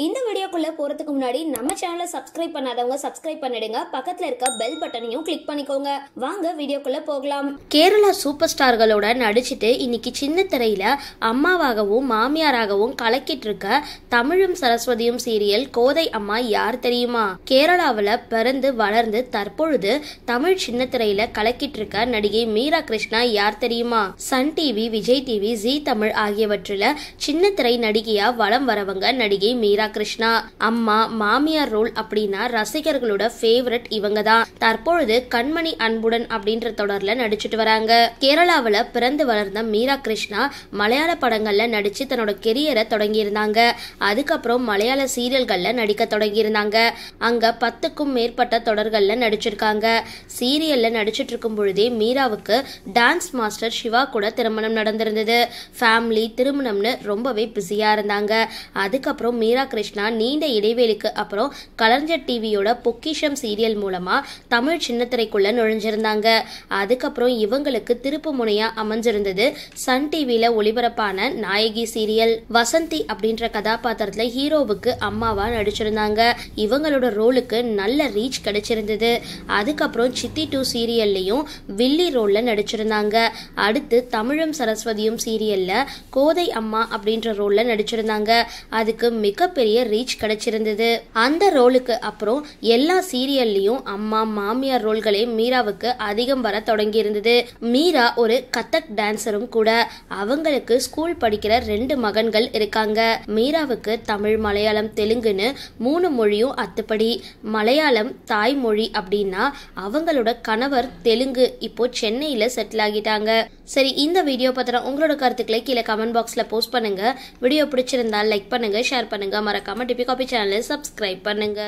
இந்த வீடியோக்குள்ள போறதுக்கு முன்னாடி நம்ம சேனலை சப்ஸ்கிரைப் பண்ணாதவங்க சப்ஸ்கிரைப் பண்ணிடுங்க. பக்கத்துல இருக்க பெல் பட்டனையும் கிளிக் பண்ணிக்கோங்க. வாங்க வீடியோக்குள்ள போகலாம். கேரளா சூப்பர் ஸ்டார்களோட நடிச்சிட்டு இன்னைக்கு சின்ன திரையில அம்மாவாகவும் மாமியாராகவும் கலக்கிட்டு இருக்க தமிழும் சரஸ்வதியும் சீரியல் கோதை அம்மா யார் தெரியுமா? கேரளாவில் பிறந்து வளர்ந்து தற்பொழுது தமிழ் சின்ன திரையில கலக்கிட்டு இருக்க நடிகை மீரா கிருஷ்ணா யார் தெரியுமா? Sun TV, Vijay TV, Zee Tamil ஆகியவற்றில சின்ன திரை நடிகையா வலம் வரவங்க நடிகை மீரா கிருஷ்ணா. அம்மா மாமியார் ரோல் அப்படின்னா ரசிகர்களோட ஃபேவரட் இவங்க தான். தற்பொழுது கண்மணி அன்புடன் அப்படின்ற தொடர்ல நடிச்சிட்டு வராங்க. கேரளாவில் பிறந்து வளர்ந்த மீரா கிருஷ்ணா மலையாள படங்கள்ல நடிச்சு தன்னோட கெரியரை தொடங்கி இருந்தாங்க. அதுக்கப்புறம் மலையாள சீரியல்கள்ல நடிக்க தொடங்கி இருந்தாங்க. அங்க 10க்கும் மேற்பட்ட தொடர்கள்ல நடிச்சிருக்காங்க. சீரியல்ல நடிச்சிட்டு இருக்கும் பொழுதே மீராவுக்கு டான்ஸ் மாஸ்டர் சிவா கூட திருமணம் நடந்திருந்தது. ஃபேமிலி திருமணம்னு ரொம்பவே பிஸியா இருந்தாங்க. அதுக்கப்புறம் மீரா கிருஷ்ணா நீண்ட இடைவெளிக்கு அப்புறம் கலைஞர் டிவியோட பொக்கிஷம் சீரியல் மூலமா தமிழ் சின்னத்திரைக்குள்ள நுழைஞ்சிருந்தாங்க. அதுக்கப்புறம் இவங்களுக்கு திருப்பு முனையா அமைஞ்சிருந்தது சன் டிவில ஒளிபரப்பான நாயகி சீரியல். வசந்தி அப்படின்ற கதாபாத்திரத்துல ஹீரோவுக்கு அம்மாவா நடிச்சிருந்தாங்க. இவங்களோட ரோலுக்கு நல்ல ரீச் கிடைச்சிருந்தது. அதுக்கப்புறம் சித்தி 2 சீரியல்லையும் வில்லி ரோல்ல நடிச்சிருந்தாங்க. அடுத்து தமிழும் சரஸ்வதியும் சீரியல்ல கோதை அம்மா அப்படின்ற ரோல்ல நடிச்சிருந்தாங்க. அதுக்கு மிகப்பெரிய ரீச் கிடைச்சிருந்தது. அந்த ரோலுக்கு அப்புறம் எல்லா சீரியல்லையும் அம்மா மாமியார் ரோல்களே மீராவுக்கு அதிகம் வர தொடங்கி இருந்தது. மீரா ஒரு கதக் டான்சரும் கூட. அவங்களுக்கு ஸ்கூல் படிக்கிற 2 மகன்கள் இருக்காங்க. மீராவுக்கு தமிழ், மலையாளம், தெலுங்குன்னு 3 மொழியும் அத்துப்படி. மலையாளம் தாய்மொழி அப்படின்னா அவங்களோட கணவர் தெலுங்கு இப்போ சென்னையில செட்டில் ஆகிட்டாங்க. சரி, இந்த வீடியோ பத்தின உங்களோட கருத்துக்களை கீழே கமெண்ட் பாக்ஸ்ல போஸ்ட் பண்ணுங்க. வீடியோ பிடிச்சிருந்தா லைக் பண்ணுங்க, ஷேர் பண்ணுங்க, மறக்காம டிபி காபி சேனலை சப்ஸ்கிரைப் பண்ணுங்க.